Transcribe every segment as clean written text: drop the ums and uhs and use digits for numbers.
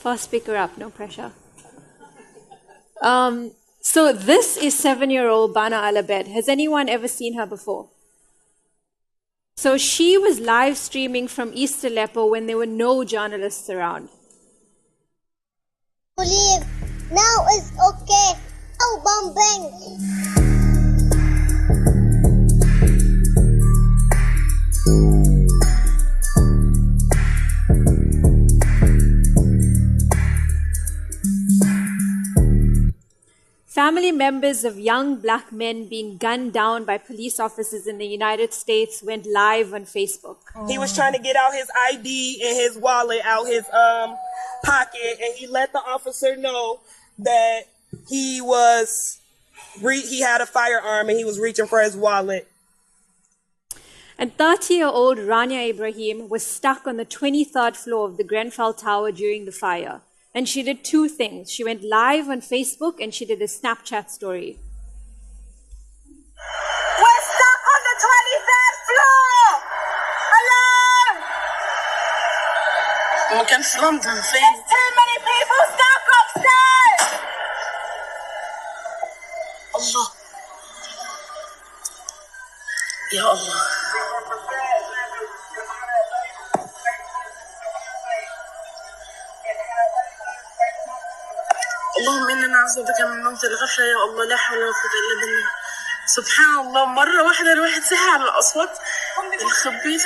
fast pick her up, no pressure. So this is 7-year-old Bana Alabed. Has anyone ever seen her before? So she was live streaming from East Aleppo when there were no journalists around. Leave. Now it's okay. Oh, bombing. Family members of young black men being gunned down by police officers in the United States went live on Facebook. He was trying to get out his ID and his wallet out his pocket, and he let the officer know that he had a firearm and he was reaching for his wallet. And 30-year-old Rania Ibrahim was stuck on the 23rd floor of the Grenfell Tower during the fire. And she did two things. She went live on Facebook and she did a Snapchat story. We're stuck on the 23rd floor! Alarm! There's too many people stuck upstairs! Allah. Ya Allah. اللهم إنا نعوذ بك من موت الغفلة يا الله لا حول ولا قوة إلا بالله. سبحان الله مرة واحدة الواحد صحي على الأصوات الخبيت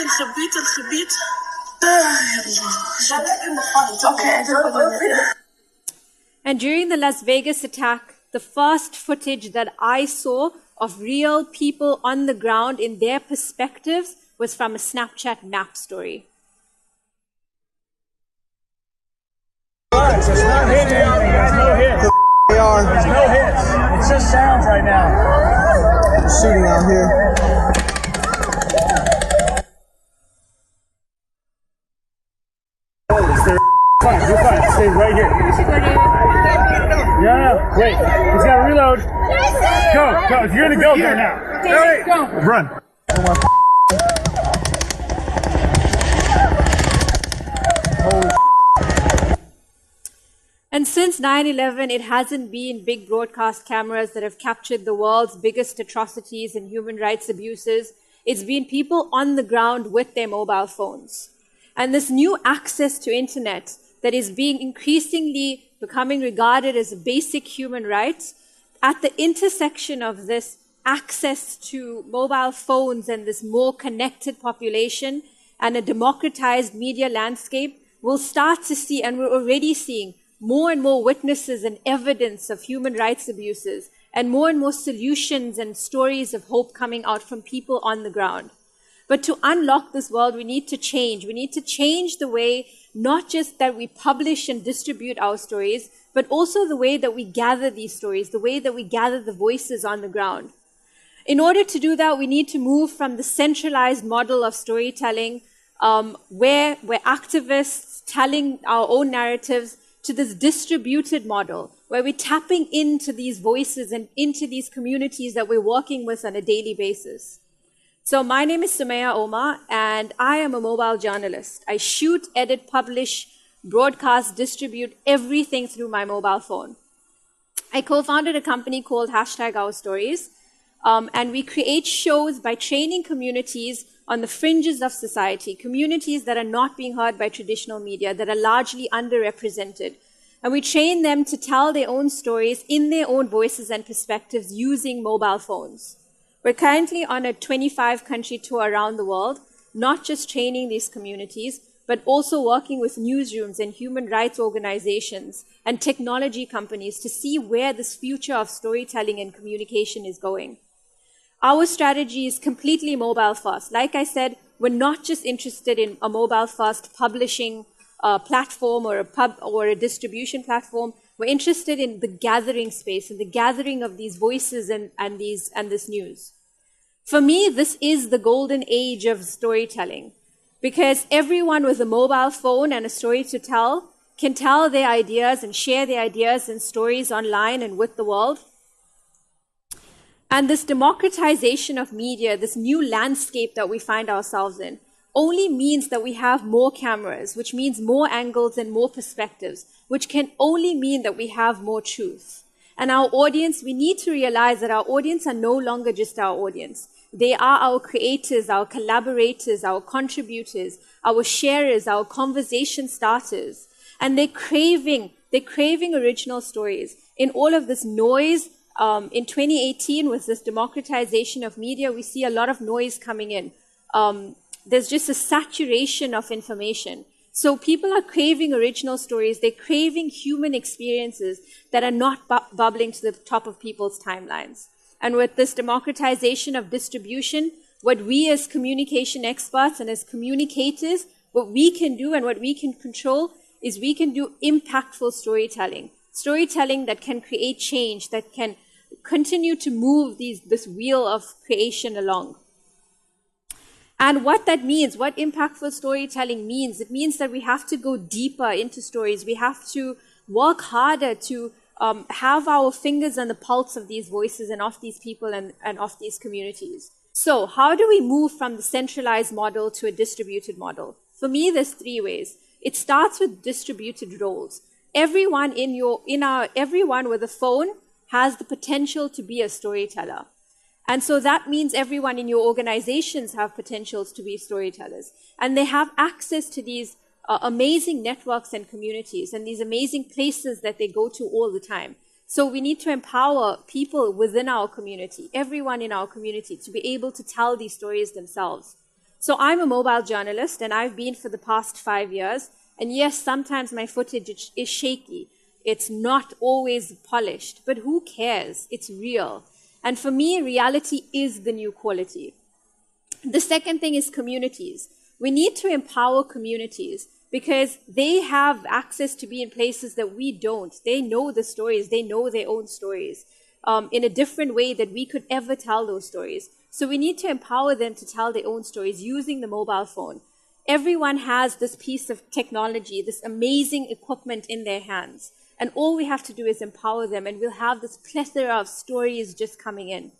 And during the Las Vegas attack, the first footage that I saw of real people on the ground in their perspectives was from a Snapchat map story. It's not hitting anything, guys. No hits. There's no hits. It's just sounds right now. Shooting out here. Fine, you're fine. Stay right here. Yeah, wait. He's got to reload. Go. If you're going to go, go now. Hey, go. Run. And since 9/11, it hasn't been big broadcast cameras that have captured the world's biggest atrocities and human rights abuses. It's been people on the ground with their mobile phones. And this new access to internet that is being increasingly becoming regarded as a basic human right, at the intersection of this access to mobile phones and this more connected population and a democratized media landscape, we'll start to see, and we're already seeing, more and more witnesses and evidence of human rights abuses, and more solutions and stories of hope coming out from people on the ground. But to unlock this world, we need to change. We need to change the way, not just that we publish and distribute our stories, but also the way that we gather these stories, the way that we gather the voices on the ground. In order to do that, we need to move from the centralized model of storytelling, where we're activists telling our own narratives, to this distributed model, where we're tapping into these voices and into these communities that we're working with on a daily basis. So my name is Sumaiya Omar, and I am a mobile journalist. I shoot, edit, publish, broadcast, distribute everything through my mobile phone. I co-founded a company called #OurStories, and we create shows by training communities on the fringes of society, communities that are not being heard by traditional media, that are largely underrepresented. And we train them to tell their own stories in their own voices and perspectives using mobile phones. We're currently on a 25-country tour around the world, not just training these communities, but also working with newsrooms and human rights organizations and technology companies to see where this future of storytelling and communication is going. Our strategy is completely mobile first. Like I said, we're not just interested in a mobile first publishing platform or a distribution platform. We're interested in the gathering space and the gathering of these voices and this news. For me, this is the golden age of storytelling, because everyone with a mobile phone and a story to tell can tell their ideas and share their ideas and stories online and with the world. And this democratization of media, this new landscape that we find ourselves in, only means that we have more cameras, which means more angles and more perspectives, which can only mean that we have more truth. And our audience, we need to realize that our audience are no longer just our audience. They are our creators, our collaborators, our contributors, our sharers, our conversation starters. And they're craving original stories. In all of this noise, in 2018, with this democratization of media, we see a lot of noise coming in. There's just a saturation of information. So people are craving original stories. They're craving human experiences that are not bubbling to the top of people's timelines. And with this democratization of distribution, what we as communication experts and as communicators, what we can do and what we can control is we can do impactful storytelling. Storytelling that can create change, that can continue to move this wheel of creation along. And what that means, what impactful storytelling means, it means that we have to go deeper into stories. We have to work harder to have our fingers on the pulse of these voices and of these people and of these communities. So how do we move from the centralized model to a distributed model? For me, there's 3 ways. It starts with distributed roles. Everyone everyone with a phone has the potential to be a storyteller. And so that means everyone in your organizations have potentials to be storytellers. And they have access to these amazing networks and communities and these amazing places that they go to all the time. So we need to empower people within our community, everyone in our community, to be able to tell these stories themselves. So I'm a mobile journalist, and I've been for the past 5 years. And yes, sometimes my footage is shaky. It's not always polished, but who cares? It's real. And for me, reality is the new quality. The second thing is communities. We need to empower communities because they have access to be in places that we don't. They know the stories. They know their own stories in a different way that we could ever tell those stories. So we need to empower them to tell their own stories using the mobile phone. Everyone has this piece of technology, this amazing equipment in their hands. And all we have to do is empower them, and we'll have this plethora of stories just coming in.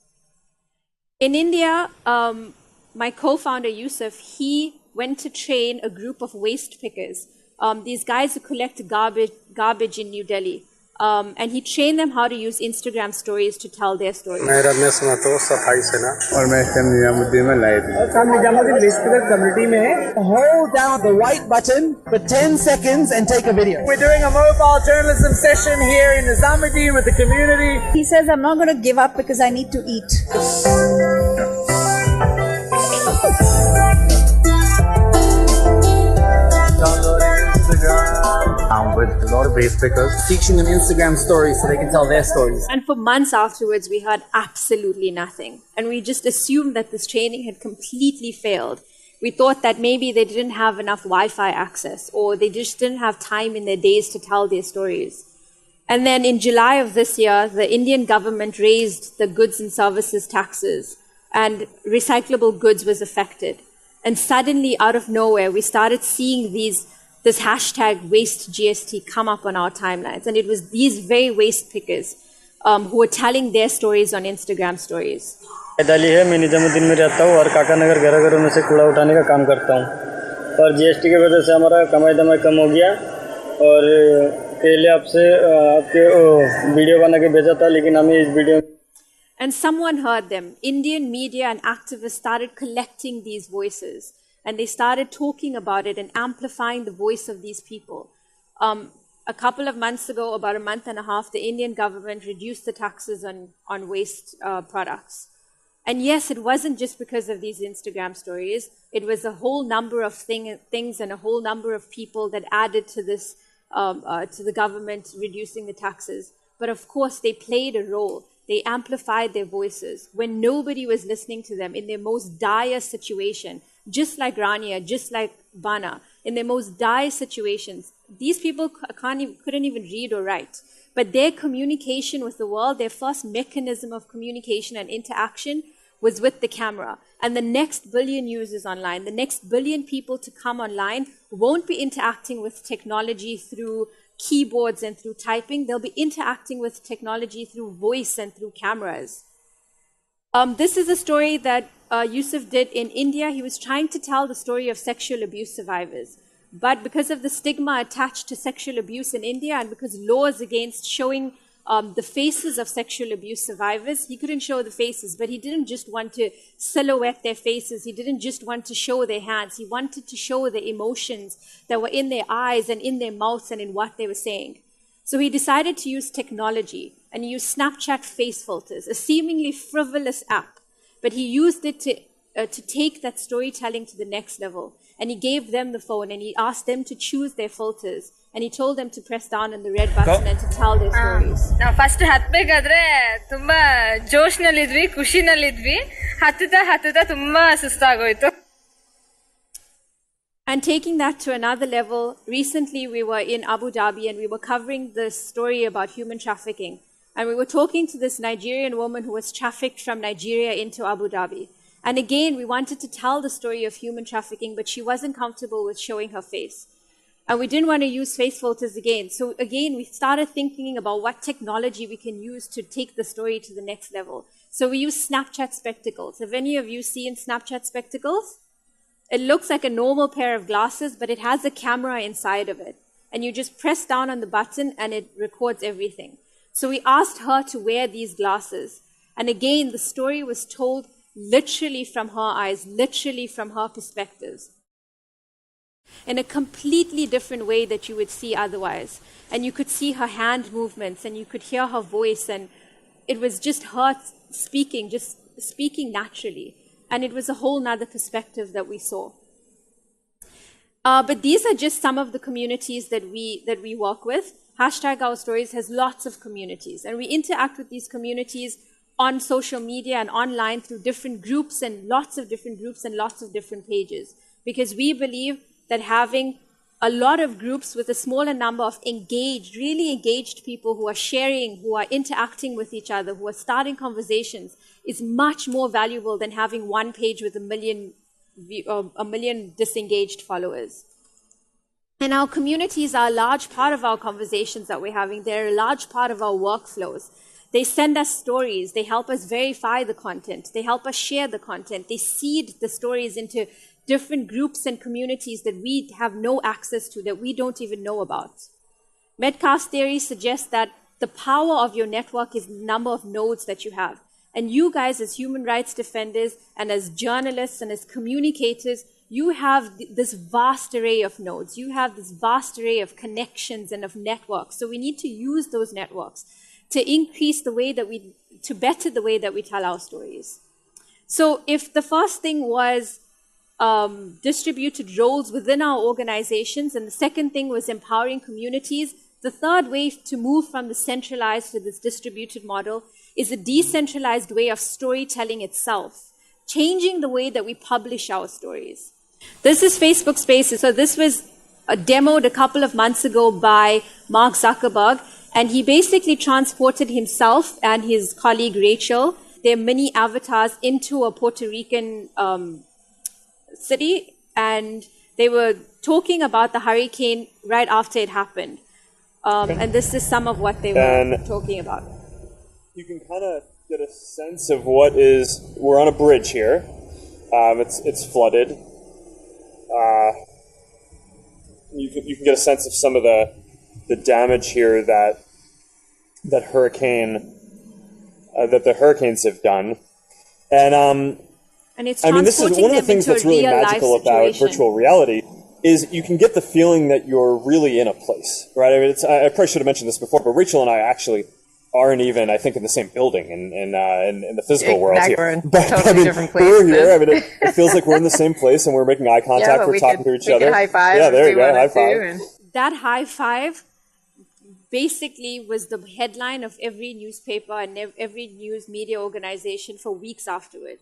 In India, my co-founder, Yusuf, he went to train a group of waste pickers. These guys who collect garbage in New Delhi. And he trained them how to use Instagram stories to tell their stories. और मैं इसका निजामुद्दीन में live हूं। Nizamuddin Westfield community में hold down the white button for 10 seconds and take a video. We're doing a mobile journalism session here in Nizamuddin with the community. He says, I'm not going to give up because I need to eat. With a lot of waste pickers, teaching them Instagram stories so they can tell their stories. And for months afterwards, we heard absolutely nothing. And we just assumed that this training had completely failed. We thought that maybe they didn't have enough Wi-Fi access, or they just didn't have time in their days to tell their stories. And then in July of this year, the Indian government raised the goods and services taxes, and recyclable goods was affected. And suddenly, out of nowhere, we started seeing this hashtag waste GST come up on our timelines. And it was these very waste pickers who were telling their stories on Instagram stories. मैं निजामुद्दीन में रहता हूँ और काकानगर घर में से कूड़ा उठाने का काम करता हूँ और जीएसटी की वजह से हमारा कमाई दमाई कम हो गया और पहले आपके वीडियो बना के भेजा था लेकिन हमें इस video And someone heard them. Indian media and activists started collecting these voices. And they started talking about it and amplifying the voice of these people. A couple of months ago, about a month and a half, the Indian government reduced the taxes on waste products. And yes, it wasn't just because of these Instagram stories. It was a whole number of things and a whole number of people that added to this, to the government reducing the taxes. But of course, they played a role. They amplified their voices when nobody was listening to them in their most dire situation. Just like Rania, just like Bana, in their most dire situations, these people couldn't even read or write. But their communication with the world, their first mechanism of communication and interaction was with the camera. And the next billion users online, the next billion people to come online won't be interacting with technology through keyboards and through typing. They'll be interacting with technology through voice and through cameras. This is a story that Yusuf did in India, he was trying to tell the story of sexual abuse survivors. But because of the stigma attached to sexual abuse in India and because laws against showing the faces of sexual abuse survivors, he couldn't show the faces, but he didn't just want to silhouette their faces. He didn't just want to show their hands. He wanted to show the emotions that were in their eyes and in their mouths and in what they were saying. So he decided to use technology and he used Snapchat face filters, a seemingly frivolous app, but he used it to take that storytelling to the next level. And he gave them the phone and he asked them to choose their filters. And he told them to press down on the red button and to tell their stories. ನಾವು first ಹತ್ಬೇಕಾದ್ರೆ ತುಂಬಾ ಜೋಶ್ನಲ್ಲಿದ್ವಿ, ಖುಷಿನಲ್ಲಿದ್ವಿ. ಹತ್ತದ ತುಂಬಾ ಸುಸ್ತಾಗೋಯ್ತು. And taking that to another level, recently we were in Abu Dhabi and we were covering the story about human trafficking. And we were talking to this Nigerian woman who was trafficked from Nigeria into Abu Dhabi. And again, we wanted to tell the story of human trafficking, but she wasn't comfortable with showing her face. And we didn't want to use face filters again. So again, we started thinking about what technology we can use to take the story to the next level. So we use Snapchat spectacles. Have any of you seen Snapchat spectacles? It looks like a normal pair of glasses, but it has a camera inside of it. And you just press down on the button and it records everything. So we asked her to wear these glasses. And again, the story was told literally from her eyes, literally from her perspectives, in a completely different way that you would see otherwise. And you could see her hand movements and you could hear her voice, and it was just her speaking, just speaking naturally. And it was a whole nother perspective that we saw. But these are just some of the communities that we work with. #OurStories has lots of communities, and we interact with these communities on social media and online through different groups and lots of different groups and lots of different pages. Because we believe that having a lot of groups with a smaller number of engaged, really engaged people who are sharing, who are interacting with each other, who are starting conversations, is much more valuable than having one page with a million disengaged followers. And our communities are a large part of our conversations that we're having. They're a large part of our workflows. They send us stories. They help us verify the content. They help us share the content. They seed the stories into different groups and communities that we have no access to, that we don't even know about. Metcalfe's theory suggests that the power of your network is the number of nodes that you have. And you guys, as human rights defenders and as journalists and as communicators, you have this vast array of nodes. You have this vast array of connections and of networks. So we need to use those networks to increase the way that to better the way that we tell our stories. So if the first thing was distributed roles within our organizations, and the second thing was empowering communities, the third way to move from the centralized to this distributed model is a decentralized way of storytelling itself, changing the way that we publish our stories. This is Facebook Spaces. So this was demoed a couple of months ago by Mark Zuckerberg, and he basically transported himself and his colleague Rachel, their mini avatars, into a Puerto Rican city, and they were talking about the hurricane right after it happened. And this is some of what they were talking about. You can kind of get a sense of we're on a bridge here. It's flooded. You can get a sense of some of the damage here that the hurricanes have done. And it's this is one of the things that's really magical about virtual reality is you can get the feeling that you're really in a place, right? I mean, I probably should have mentioned this before, but Rachel and I actually aren't even, I think, in the same building in the physical world here. We're in totally different places. We're here. I mean, it feels like we're in the same place and we're making eye contact. We're talking to each other. High five. Yeah, there you go. High five. That high five basically was the headline of every newspaper and every news media organization for weeks afterward.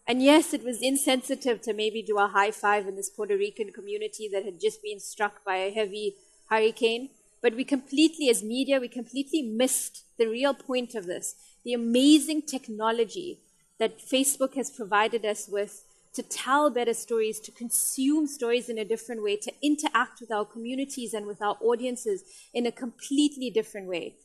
And yes, it was insensitive to maybe do a high five in this Puerto Rican community that had just been struck by a heavy hurricane. But we completely, as media, missed the real point of this, the amazing technology that Facebook has provided us with to tell better stories, to consume stories in a different way, to interact with our communities and with our audiences in a completely different way.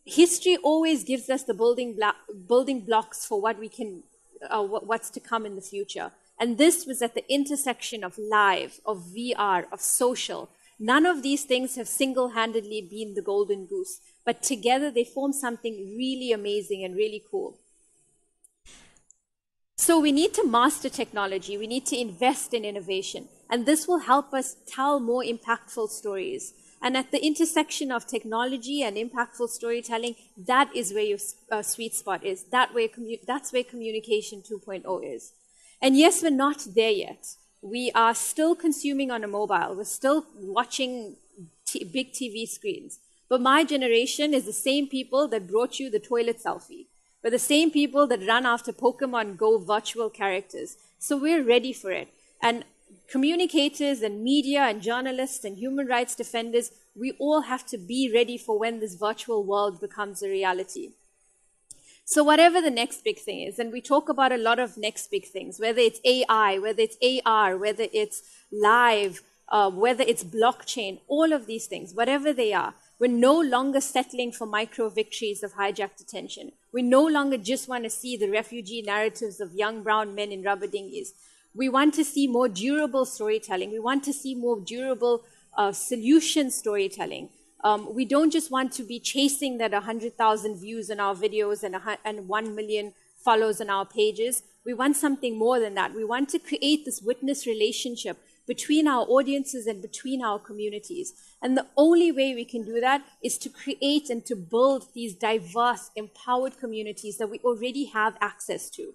History always gives us the building blocks for what we can what's to come in the future. And this was at the intersection of live, of VR, of social. None of these things have single-handedly been the golden goose, but together they form something really amazing and really cool. So we need to master technology. We need to invest in innovation. And this will help us tell more impactful stories. And at the intersection of technology and impactful storytelling, that is where your sweet spot is. That's where Communication 2.0 is. And yes, we're not there yet. We are still consuming on a mobile. We're still watching big TV screens. But my generation is the same people that brought you the toilet selfie. We're the same people that run after Pokemon Go virtual characters. So we're ready for it. And communicators and media and journalists and human rights defenders, we all have to be ready for when this virtual world becomes a reality. So whatever the next big thing is, and we talk about a lot of next big things, whether it's AI, whether it's AR, whether it's live, whether it's blockchain, all of these things, whatever they are, we're no longer settling for micro victories of hijacked attention. We no longer just want to see the refugee narratives of young brown men in rubber dinghies. We want to see more durable storytelling. We want to see more durable solution storytelling. We don't just want to be chasing that 100,000 views on our videos and 1 million follows on our pages. We want something more than that. We want to create this witness relationship between our audiences and between our communities. And the only way we can do that is to create and to build these diverse, empowered communities that we already have access to.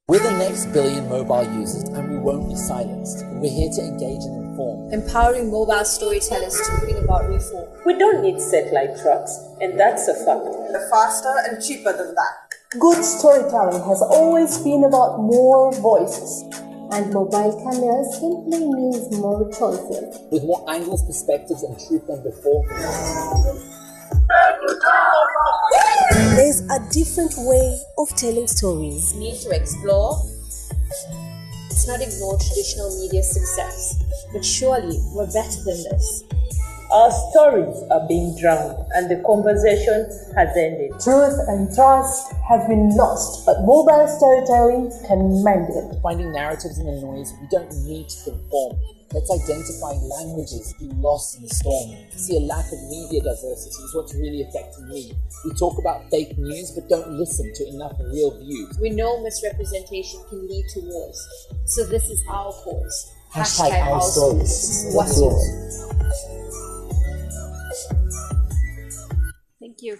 We're the next billion mobile users, and we won't be silenced. We're here to engage and inform. Empowering mobile storytellers to bring about reform. We don't need satellite trucks, and that's a fact. They're faster and cheaper than that. Good storytelling has always been about more voices. And mobile cameras simply means more choices. With more angles, perspectives, and truth than before. There's a different way of telling stories. We need to explore. Let's not ignore traditional media success, but surely we're better than this. Our stories are being drowned and the conversation has ended. Truth and trust have been lost, but mobile storytelling can mend it. Finding narratives in the noise, we don't need to conform. Let's identify languages lost in the storm. See, a lack of media diversity is what's really affecting me. We talk about fake news, but don't listen to enough real views. We know misrepresentation can lead to wars, so this is our cause. Hashtag our stories. What's yours? Thank you.